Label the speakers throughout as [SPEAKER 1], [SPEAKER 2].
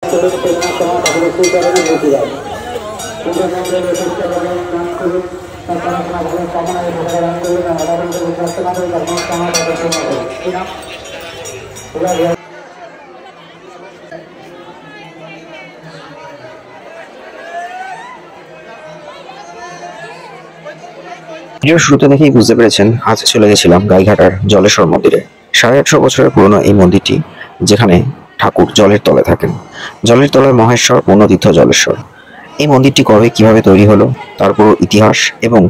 [SPEAKER 1] ভিডিওর শুরুতে দেখেই বুঝতে পেরেছেন আজ চলে গেছিলাম গাইঘাটার জলেশ্বর মন্দিরে। 850 বছরের পুরনো এই মন্দিরটি, যেখানে ঠাকুর জলের তলায় থাকেন। জলের তলায় মহেশ্বর, পূর্ণতীর্থ জলেশ্বর। এই মন্দিরটি কবে কিভাবে তৈরি হলো, তার পুরো ইতিহাস এবং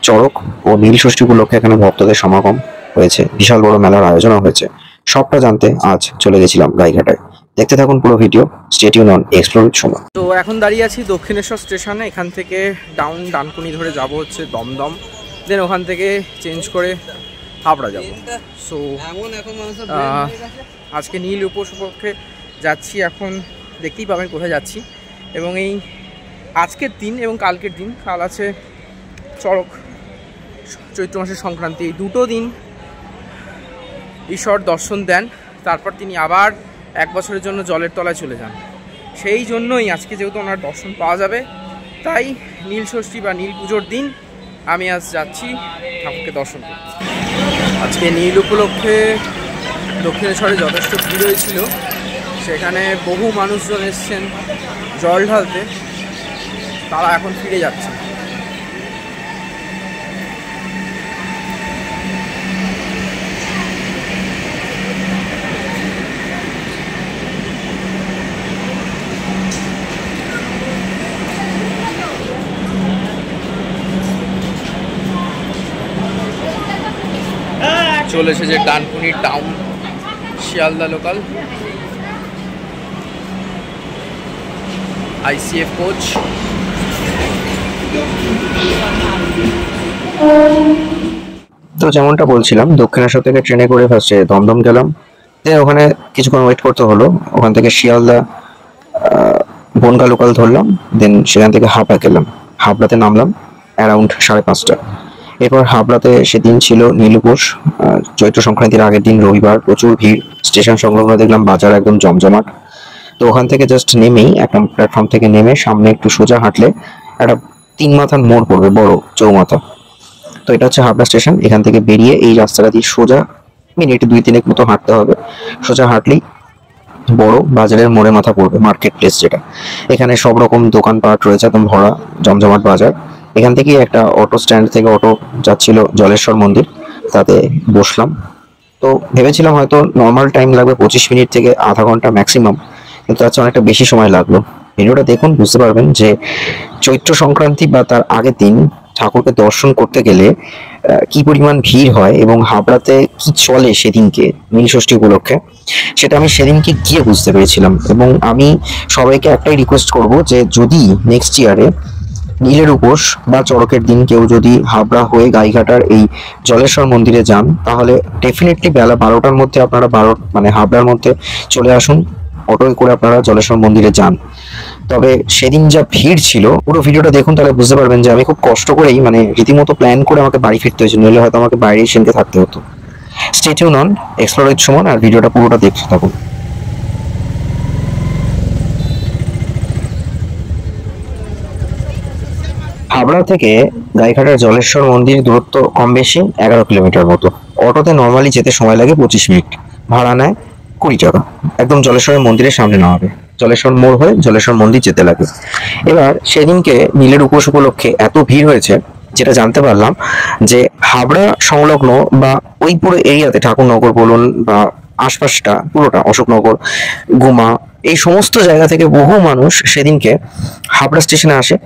[SPEAKER 1] চড়ক ও নীল ষষ্ঠী উপলক্ষে এখানে ভক্তদের সমাগম হয়েছে, বিশাল বড় মেলার আয়োজনও হয়েছে, সবটা জানতে আজ চলে গেছিলাম গাইঘাটায়। দেখতে থাকুন পুরো video, stay tune on explore with Suman.
[SPEAKER 2] তো এখন দাঁড়িয়ে আছি দক্ষিণেশ্বর স্টেশনে। এখান থেকে ডানকুনি ধরে যাব হচ্ছে দমদম, দেন ওখান থেকে চেঞ্জ করে হাবড়া যাব। সো আজকে নীল উপোস উপলক্ষে যাচ্ছি। এখন দেখতেই পাবেন কোথায় যাচ্ছি। এবং এই আজকের দিন এবং কালকের দিন, কাল আছে চড়ক, চৈত্র মাসের সংক্রান্তি, এই দুটো দিন ঈশ্বর দর্শন দেন। তারপর তিনি আবার 1 বছরের জন্য জলের তলায় চলে যান। সেই জন্যই আজকে যেহেতু ওনার দর্শন পাওয়া যাবে, তাই নীল ষষ্ঠী বা নীল পুজোর দিন আমি আজ যাচ্ছি ঠাকুরকে দর্শন করতে। আজকে নীল উপলক্ষে দক্ষিণেশ্বরে যথেষ্ট ভিড় হয়েছিল। সেখানে বহু মানুষজন এসছেন জল ঢালতে, তারা এখন ফিরে যাচ্ছে। চলে এসেছে Dankuni town, Sealdah local, ICF coach.
[SPEAKER 1] তো যেমনটা বলছিলাম, দক্ষিণেশ্বর থেকে ট্রেনে করে ফার্স্টে দমদম গেলাম, দেন ওখানে কিছুক্ষণ ওয়েট করতে হলো। ওখান থেকে শিয়ালদা বনগা লোকাল ধরলাম, দেন সেখান থেকে হাবড়া গেলাম। হাবড়াতে নামলাম অ্যারাউন্ড 5:30। এরপর হাবড়াতে সেদিন ছিল নীল উপোস, চৈত্র সংক্রান্তির আগের দিন, রবিবার, প্রচুর ভিড়। স্টেশন সংলগ্ন দেখলাম বাজার একদম জমজমাট। তো ওখান থেকে জাস্ট নেমেই একটা প্ল্যাটফর্ম থেকে নেমে সামনে একটু সোজা হাঁটলে একটা 3 মাথার মোড় পড়বে, বড় চৌমাথা। তো এটা হচ্ছে হাবড়া স্টেশন। এখান থেকে বেরিয়ে এই রাস্তাটা দিয়ে সোজা মিনিট 2-3 মতো হাঁটতে হবে। সোজা হাঁটলেই বড় বাজারের মোড়ে মাথা পড়বে, মার্কেট প্লেস যেটা। এখানে সব রকম দোকানপাট রয়েছে, একদম ভরা জমজমাট বাজার। এখান থেকেই একটা অটো স্ট্যান্ড থেকে অটো যাচ্ছিল জলেশ্বর মন্দির, তাতে বসলাম। তো ভেবেছিলাম হয়তো নর্মাল টাইম লাগবে 25 মিনিট থেকে আধা ঘন্টা ম্যাক্সিমাম, কিন্তু আজকে অনেকটা বেশি সময় লাগলো। ভিডিওটা দেখুন, বুঝতে পারবেন যে চৈত্র সংক্রান্তি বা তার আগের দিন ঠাকুরকে দর্শন করতে গেলে কি পরিমাণ ভিড় হয় এবং হাবড়াতে কি চলে সেদিনকে নীল ষষ্ঠী উপলক্ষে, সেটা আমি সেদিনকে গিয়ে বুঝতে পেরেছিলাম। এবং আমি সবাইকে একটাই রিকোয়েস্ট করব যে যদি নেক্সট ইয়ারে নীলের উপোস বা চড়কের দিন কেউ যদি হাবড়া হয়ে গাইঘাটার এই জলেশ্বর মন্দিরে যান, তাহলে ডেফিনেটলি বেলা 12টার মধ্যে আপনারা হাবড়ার মধ্যে চলে আসুন, অটোয় করে আপনারা জলেশ্বর মন্দিরে যান। তবে সেদিন যা ভিড় ছিল, পুরো ভিডিওটা দেখুন, তাহলে বুঝতে পারবেন যে আমি খুব কষ্ট করেই রীতিমতো প্ল্যান করে আমাকে বাড়ি ফিরতে হয়েছিল, নইলে হয়তো আমাকে বাইরেই সেনকে থাকতে হতো। Stay tune on explore with Suman, আর ভিডিওটা পুরোটা দেখতে থাকুন। হাবড়া থেকে গাইঘাটার জলেশ্বর মন্দির দূরত্ব কম বেশি 11 কিলোমিটার মতো। অটোতে নর্মালি যেতে সময় লাগে 25 মিনিট, ভাড়া নেয় 20 টাকা। একদম জলেশ্বরের মন্দিরের সামনে নামাবে, জলেশ্বর মোড় হয়ে জলেশ্বর মন্দির যেতে লাগে। এবার সেদিনকে নীলের উপোস উপলক্ষে এত ভিড় হয়েছে, যেটা জানতে পারলাম যে হাবড়া সংলগ্ন বা ওই পুরো এরিয়াতে, ঠাকুরনগর বলুন বা আশপাশটা পুরোটা, অশোকনগর, গুমা, এই সমস্ত জায়গা থেকে বহু মানুষ সেদিনকে হাবড়া স্টেশনে আসে।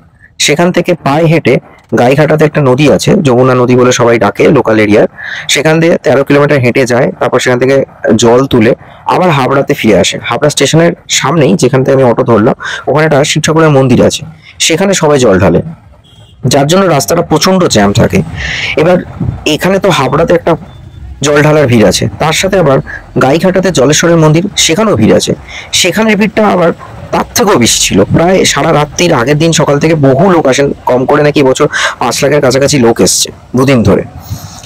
[SPEAKER 1] সেখান থেকে পায়ে হেঁটে গাইঘাটাতে একটা নদী আছে, যমুনা নদী বলে সবাই ডাকে লোকাল এরিয়ার, সেখান দিয়ে 13 কিলোমিটার হেঁটে যায়। তারপর সেখান থেকে জল তুলে আবার হাবড়াতে ফিরে আসে। হাবড়া স্টেশনের সামনেই, যেখান থেকে আমি অটো ধরলাম, ওখানে একটা শিব ঠাকুরের মন্দির আছে, সেখানে সবাই জল ঢালে, যার জন্য রাস্তাটা প্রচন্ড জ্যাম থাকে। এবার এখানে তো হাবড়াতে একটা জল ঢালার ভিড় আছে, তার সাথে আবার গাইঘাটাতে জলেশ্বরের মন্দির, সেখানেও ভিড় আছে। সেখানের ভিড়টা আবার তার থেকেও বেশি ছিল। প্রায় সারা রাত্রির আগের দিন সকাল থেকে বহু লোক আসেন, কম করে নাকি এবছর 5 লাখের কাছাকাছি লোক এসছে দুদিন ধরে।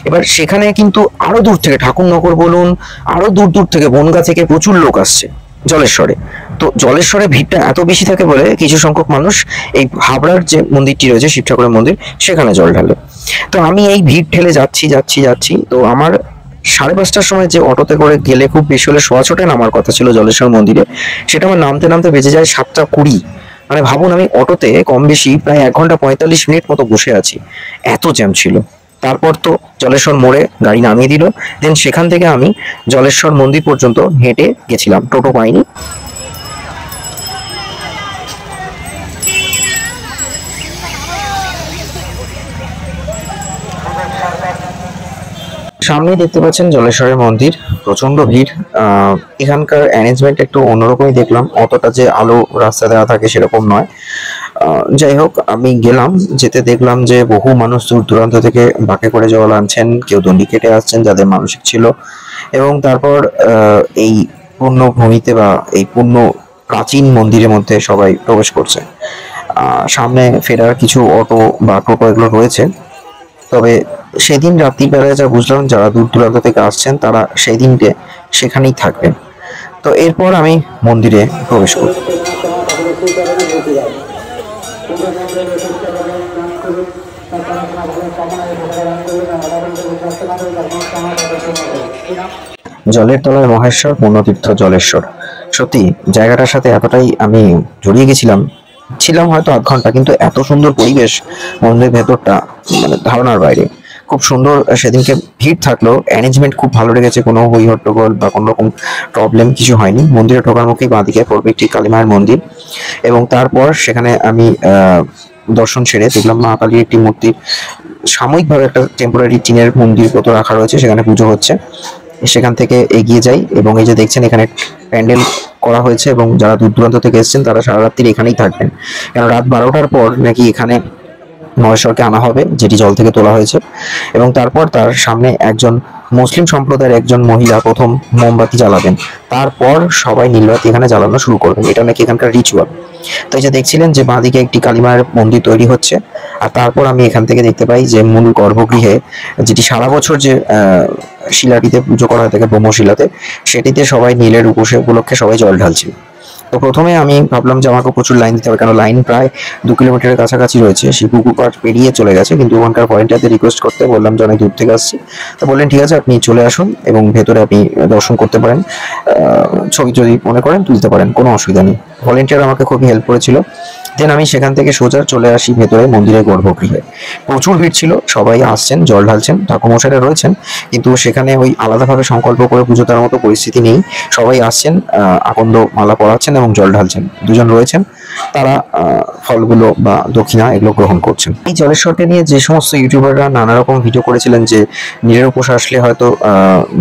[SPEAKER 1] এবার সেখানে কিন্তু আরো দূর থেকে, ঠাকুরনগর বলুন, আরো দূর দূর থেকে, বনগা থেকে প্রচুর লোক আসছে জলেশ্বরে। তো জলেশ্বরে ভিড়টা এত বেশি থাকে বলে কিছু সংখ্যক মানুষ এই হাবড়ার যে মন্দিরটি রয়েছে শিব ঠাকুরের মন্দির সেখানে জল ঢালে। তো আমি এই ভিড় ঠেলে যাচ্ছি যাচ্ছি যাচ্ছি, তো আমার 5:30টার সময় যে অটোতে করে গেলে খুব বেশি হলে 6:15 নামার কথা ছিল জলেশ্বর মন্দিরে, সেটা আমার নামতে নামতে বেজে যায় 7:20। মানে ভাবুন, আমি অটোতে কম বেশি প্রায় 1 ঘন্টা 45 মিনিট মতো বসে আছি, এত জ্যাম ছিল। তারপর তো জলেশ্বর মোড়ে গাড়ি নামিয়ে দিল, দেন সেখান থেকে আমি জলেশ্বর মন্দির পর্যন্ত হেঁটে গেছিলাম, টোটো পাইনি। সামনেই দেখতে পাচ্ছেন জলেশ্বরের মন্দির, প্রচন্ড ভিড়। এখানকার অ্যারেঞ্জমেন্ট একটু অন্যরকমই দেখলাম, অতটা যে আলো রাস্তা দেওয়া থাকে সেরকম নয়। যাই হোক, আমি গেলাম, যেতে দেখলাম যে বহু মানুষ দূর দূরান্ত থেকে বাঁকে করে জল আনছেন, কেউ দণ্ডি কেটে আসছেন যাদের মানসিক ছিল, এবং তারপর এই পুণ্যভূমিতে বা এই পুণ্য প্রাচীন মন্দিরের মধ্যে সবাই প্রবেশ করছে। সামনে ফেরার কিছু অটো বা টোটো এগুলো রয়েছে। তবে সেদিন রাত্রিবেলায় যা বুঝলাম, যারা দূর দূরান্ত থেকে আসছেন তারা সেই দিনকে সেখানেই থাকবেন। তো এরপর আমি মন্দিরে প্রবেশ করি। জলের তলায় মহেশ্বর, পুণ্যতীর্থ জলেশ্বর। সত্যি জায়গাটার সাথে এতটাই আমি জড়িয়ে গেছিলাম, ছিলাম হয়তো 1 ঘন্টা, কিন্তু এত সুন্দর পরিবেশ মন্দিরের ভেতরটা, মানে ধারণার বাইরে। খুব সুন্দর সেদিনকে ভিড় থাকলো, অ্যারেঞ্জমেন্ট খুব ভালো লেগেছে, কোনো হই হট্টগোল বা কোনো রকম প্রবলেম কিছু হয়নি। মন্দিরে ঢোকার মুখেই বাঁদিকে পড়বে একটি কালী মায়ের মন্দির, এবং তারপর সেখানে আমি দর্শন সেরে দেখলাম মা কালীর একটি মূর্তির সাময়িকভাবে একটা টেম্পোরারি টিনের মন্দির মতো রাখা রয়েছে, সেখানে পুজো হচ্ছে। সেখান থেকে এগিয়ে যাই এবং এই যে দেখছেন এখানে প্যান্ডেল করা হয়েছে, এবং যারা দূর দূরান্ত থেকে এসেছেন তারা সারা রাত্রি এখানেই থাকবেন, কারণ রাত 12টার পর নাকি এখানে মহেশ্বরকে আনা হবে, যেটি জল থেকে তোলা হয়েছে। এবং তারপর তার সামনে একজন মুসলিম সম্প্রদায়ের একজন মহিলা প্রথম মোমবাতি জ্বালাবেন, তারপর সবাই নীলবাতি এখানে জ্বালানো শুরু করবেন। এটা নাকি এখানকার রিচুয়াল। তো এই যে দেখছিলেন যে বাঁদিকে একটি কালীমায়ের মন্দির তৈরি হচ্ছে, আর তারপর আমি এখান থেকে দেখতে পাই যে মূল গর্ভগৃহে, যেটি সারা বছর যে শিলাটিতে পুজো করা হয়ে থাকে ব্রহ্মশিলাতে, সেটিতে সবাই নীলের উপসে উপলক্ষে সবাই জল ঢালছে। তো প্রথমে আমি ভাবলাম যে আমাকে প্রচুর লাইন দিতে হবে, কারণ লাইন প্রায় 2 কিলোমিটারের কাছাকাছি রয়েছে, সেই পুকুর পাড় পেরিয়ে চলে গেছে। কিন্তু ওখানকার ভলেন্টিয়ারদের রিকোয়েস্ট করতে বললাম যে অনেক দূর থেকে আসছি, তো বললেন ঠিক আছে আপনি চলে আসুন এবং ভেতরে আপনি দর্শন করতে পারেন, ছবি যদি মনে করেন তুলতে পারেন, কোনো অসুবিধা নেই। ভলেন্টিয়ার আমাকে খুবই হেল্প করেছিল। দেন আমি সেখান থেকে সোজা চলে আসি ভেতরে মন্দিরের গর্ভগৃহে। প্রচুর ভিড় ছিল, সবাই আসছেন, জল ঢালছেন, ঠাকুরমশাইরা রয়েছেন, কিন্তু সেখানে ওই আলাদাভাবে সংকল্প করে পুজো দেওয়ার মতো পরিস্থিতি নেই। সবাই আসছেন, আকন্দ মালা পরাচ্ছেন এবং জল ঢালছেন। দুজন রয়েছেন, তারা ফলগুলো বা দক্ষিণা এগুলো গ্রহণ করছেন। এই জলেশ্বরকে নিয়ে যে সমস্ত ইউটিউবাররা নানা রকম ভিডিও করেছিলেন যে নীলের উপোস আসলে হয়তো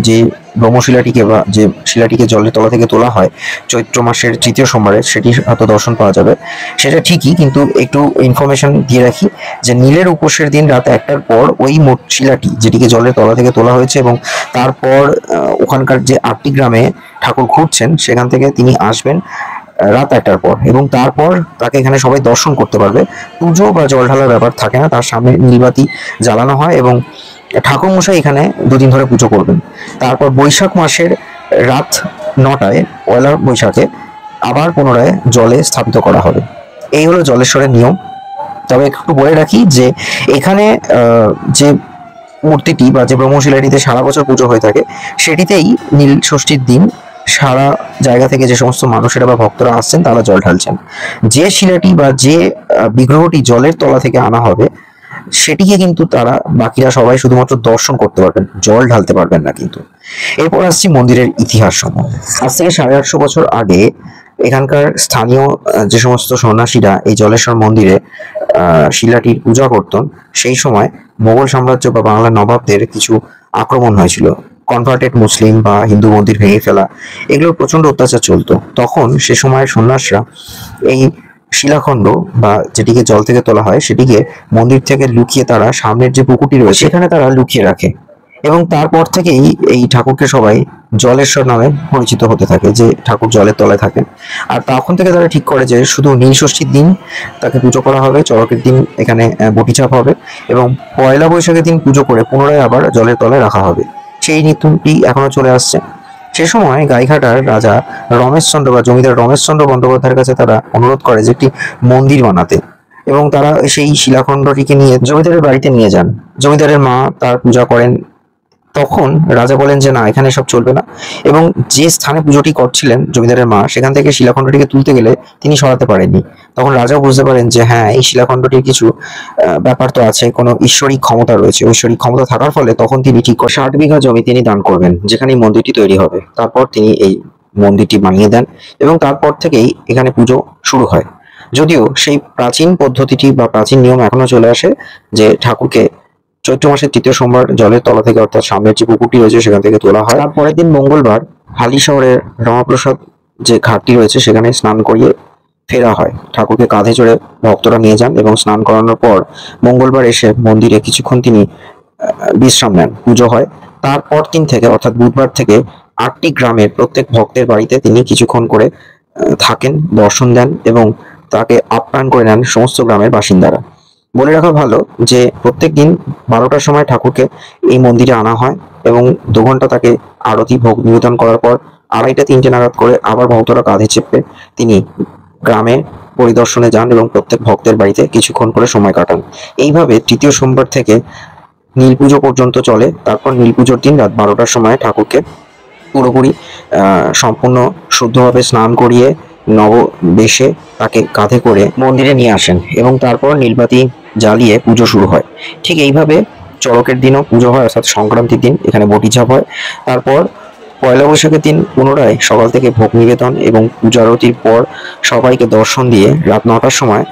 [SPEAKER 1] যে ব্রহ্মশিলাটিকে বা যে শিলাটিকে জলের তলা থেকে তোলা হয় চৈত্র মাসের 3য় সোমবারে, সেটি হয়তো দর্শন পাওয়া যাবে, সেটা ঠিকই। কিন্তু একটু ইনফরমেশন দিয়ে রাখি যে নীলের উপোসের দিন রাত 1টার পর ওই শিলাটি, যেটিকে জলের তলা থেকে তোলা হয়েছে, এবং তারপর ওখানকার যে 8টি গ্রামে ঠাকুর ঘুরছেন, সেখান থেকে তিনি আসবেন রাত 1টার পর, এবং তারপর তাকে এখানে সবাই দর্শন করতে পারবে। পুজো বা জল ঢালার ব্যাপার থাকে না, তার সামনে নীলবাতি জ্বালানো হয় এবং ঠাকুরমশাই এখানে 2 দিন ধরে পুজো করবেন। তারপর বৈশাখ মাসের রাত 9টায়, পয়লা বৈশাখে আবার পুনরায় জলে স্থাপিত করা হবে। এই হলো জলেশ্বরের নিয়ম। তবে একটু বলে রাখি যে এখানে যে মূর্তিটি বা যে ব্রহ্মশিলাটিতে সারা বছর পুজো হয়ে থাকে, সেটিতেই নীল ষষ্ঠীর দিন সারা জায়গা থেকে যে সমস্ত মানুষেরা বা ভক্তরা আসছেন তারা জল ঢালছেন। যে শিলাটি বা যে বিগ্রহটি জলের তলা থেকে আনা হবে, সেটিকে কিন্তু তারা বাকিরা সবাই শুধুমাত্র দর্শন করতে পারবেন, জল ঢালতে পারবেন না। কিন্তু এরপর আসছি মন্দিরের ইতিহাস সমূহ। আজ থেকে 850 বছর আগে এখানকার স্থানীয় যে সমস্ত সন্ন্যাসীরা এই জলেশ্বর মন্দিরে শিলাটির পূজা করতেন, সেই সময় মোগল সাম্রাজ্য বা বাংলার নবাবদের কিছু আক্রমণ হয়েছিল। কনভার্টেড মুসলিম বা হিন্দু মন্দির ভেঙে ফেলা, এগুলোর প্রচন্ড অত্যাচার চলতো। তখন সে সময় সন্ন্যাসরা এই শিলাখণ্ড বা যেটিকে জল থেকে তোলা হয়, সেটিকে মন্দির থেকে লুকিয়ে তারা সামনের যে পুকুরটি রয়েছে সেখানে তারা লুকিয়ে রাখে, এবং তারপর থেকেই এই ঠাকুরকে সবাই জলেশ্বর নামে পরিচিত হতে থাকে, যে ঠাকুর জলের তলায় থাকেন। আর তখন থেকে তারা ঠিক করে যে শুধু নীল ষষ্ঠীর দিন তাকে পুজো করা হবে, চড়কের দিন এখানে বটিচাপ হবে, এবং পয়লা বৈশাখের দিন পুজো করে পুনরায় আবার জলের তলায় রাখা হবে। সেই নীতিটি এখনো চলে আসছে। সে সময় গাইঘাটার রাজা রমেশচন্দ্র বা জমিদার রমেশচন্দ্র বন্দ্যোপাধ্যায়ের কাছে তারা অনুরোধ করে যে একটি মন্দির বানাতে, এবং তারা সেই শিলাখণ্ডটিকে নিয়ে জমিদারের বাড়িতে নিয়ে যান। জমিদারের মা তার পূজা করেন। তখন রাজা বলেন যে না, এখানে সব চলবে না, এবং যে স্থানে পুজোটি করছিলেন জমিদারের মা, সেখান থেকে শিলাখণ্ডটিকে তুলতে গেলে তিনি সরাতে পারেননি। তখন রাজাও বুঝতে পারেন যে হ্যাঁ, এই শিলাখণ্ডটির কিছু ব্যাপার তো আছে, কোনো ঈশ্বরিক ক্ষমতা রয়েছে। ঐশ্বরিক ক্ষমতা থাকার ফলে তখন তিনি ঠিক 60 বিঘা জমি তিনি দান করবেন, যেখানে এই মন্দিরটি তৈরি হবে। তারপর তিনি এই মন্দিরটি বানিয়ে দেন, এবং তারপর থেকেই এখানে পুজো শুরু হয়। যদিও সেই প্রাচীন পদ্ধতিটি বা প্রাচীন নিয়ম এখনো চলে আসে যে ঠাকুরকে চৈত্র মাসের তৃতীয় সোমবার জলের তলা থেকে, অর্থাৎ সামনের যে পুকুরটি রয়েছে সেখান থেকে তোলা হয়। তার পরের দিন মঙ্গলবার হালি শহরের রমাপ্রসাদ যে ঘাটটি রয়েছে সেখানে স্নান করিয়ে ফেরা হয়। ঠাকুরকে কাঁধে চড়ে ভক্তরা নিয়ে যান, এবং স্নান করানোর পর মঙ্গলবার এসে মন্দিরে কিছুক্ষণ তিনি বিশ্রাম নেন, পুজো হয়। তারপর দিন থেকে, অর্থাৎ বুধবার থেকে 8টি গ্রামের প্রত্যেক ভক্তের বাড়িতে তিনি কিছুক্ষণ করে থাকেন, দর্শন দেন, এবং তাকে আপ্যায়ন করে নেন সমস্ত গ্রামের বাসিন্দারা। বলে রাখা ভালো যে প্রত্যেক দিন 12টার সময় ঠাকুরকে এই মন্দিরে আনা হয়, এবং 2 ঘন্টা তাকে আরতি ভোগ নিবেদন করার পর 2:30-3টে নাগাদ করে আবার ভক্তরা কাঁধে চেপে তিনি গ্রামে পরিদর্শনে যান, এবং প্রত্যেক ভক্তের বাড়িতে কিছুক্ষণ করে সময় কাটান। এইভাবে তৃতীয় সোমবার থেকে নীল পুজো পর্যন্ত চলে। তারপর নীল পুজোর দিন রাত 12টার সময় ঠাকুরকে পুরোপুরি সম্পূর্ণ শুদ্ধভাবে স্নান করিয়ে নববেশে তাকে কাঁধে করে মন্দিরে নিয়ে আসেন, এবং তারপর নীলবাতি জ্বালিয়ে পুজো শুরু হয়। ঠিক এইভাবে চড়কের দিনও পুজো হয়, অর্থাৎ সংক্রান্তির দিন এখানে বটিচাপ হয়। তারপর পয়লা বৈশাখের দিন পুনরায় সকাল থেকে ভোগ নিবেদন এবং পূজা আরতির পর সবাইকে দর্শন দিয়ে রাত 9টার সময়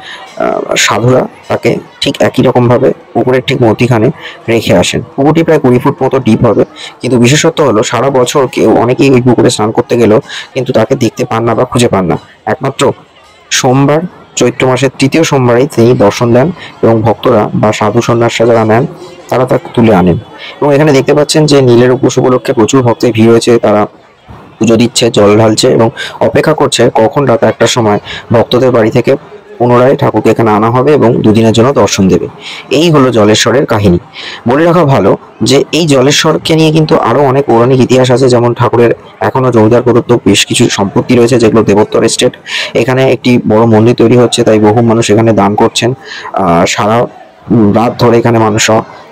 [SPEAKER 1] সাধুরা তাকে ঠিক একই রকম ভাবে পুকুরের ঠিক মধ্যিখানে রেখে আসেন। পুকুরটি প্রায় 20 ফুট মতো ডিপ হবে, কিন্তু বিশেষত্ব হলো সারা বছর কেউ অনেকেই ওই পুকুরে স্নান করতে গেলেও কিন্তু তাকে দেখতে পান না বা খুঁজে পান না। একমাত্র সোমবার, চৈত্র মাসের তৃতীয় সোমবারেই তিনি দর্শন দেন, এবং ভক্তরা বা সাধু সন্ন্যাসীরা যারা নেন তারা তাকে তুলে আনেন। এবং এখানে দেখতে পাচ্ছেন যে নীলের উপোস উপলক্ষে প্রচুর ভক্তের ভিড় হয়েছে, তারা পুজো দিচ্ছে, জল ঢালছে, এবং অপেক্ষা করছে কখন রাত 1টার সময় ভক্তদের বাড়ি থেকে পুনরায় ঠাকুরকে এখানে আনা হবে এবং 2 দিনের জন্য দর্শন দেবে। এই হলো জলেশ্বরের কাহিনী। বলে রাখা ভালো যে এই জলেশ্বরকে নিয়ে কিন্তু আরো অনেক পৌরাণিক ইতিহাস আছে, যেমন ঠাকুরের এখনো জমিদার প্রদত্ত বেশ কিছু সম্পত্তি রয়েছে যেগুলো দেবোত্তর এস্টেট। এখানে একটি বড় মন্দির তৈরি হচ্ছে, তাই বহু মানুষ এখানে দান করছেন। সারা রাত ধরে এখানে মানুষ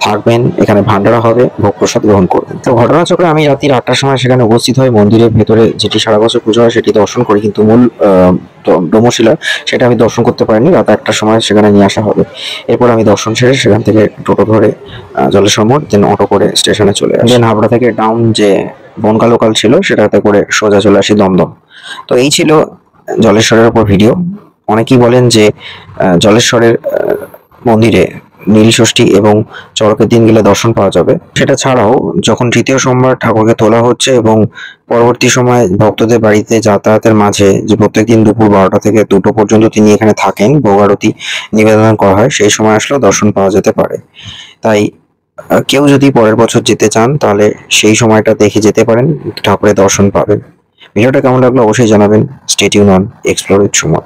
[SPEAKER 1] থাকবেন, এখানে ভান্ডারা হবে, ভোগ প্রসাদ গ্রহণ করবেন। তো ঘটনাচক্রে আমি রাত্রি 8টার সময় সেখানে উপস্থিত হই। মন্দিরের ভেতরে যেটি সারা বছর পুজো হয় সেটি দর্শন করি, কিন্তু মূল ডোমশিলা সেটা আমি দর্শন করতে পারিনি। রাত 1টার সময় সেখানে নিয়ে আসা হবে। এরপর আমি দর্শন সেরে সেখান থেকে টোটো ধরে জলেশ্বর মোড়, দেন অটো করে স্টেশনে চলে আসি। দেন হাবড়া থেকে ডাউন যে বনগা লোকাল ছিল সেটাতে করে সোজা চলে আসি দমদম। তো এই ছিল জলেশ্বরের উপর ভিডিও। অনেকেই বলেন যে জলেশ্বরের মন্দিরে নীল ষষ্ঠী এবং চড়কের দিন গেলে দর্শন পাওয়া যাবে। সেটা ছাড়াও যখন তৃতীয় সোমবার ঠাকুরকে তোলা হচ্ছে এবং পরবর্তী সময় ভক্তদের বাড়িতে যাতায়াতের মাঝে যে প্রত্যেকদিন দুপুর 12টা থেকে 2টো পর্যন্ত তিনি এখানে থাকেন, ভোগ আরতি নিবেদন করা হয়, সেই সময় আসলেও দর্শন পাওয়া যেতে পারে। তাই কেউ যদি পরের বছর যেতে চান তাহলে সেই সময়টা দেখে যেতে পারেন, ঠাকুরের দর্শন পাবেন। ভিডিওটা কেমন লাগলো অবশ্যই জানাবেন। Stay tune on explore with Suman.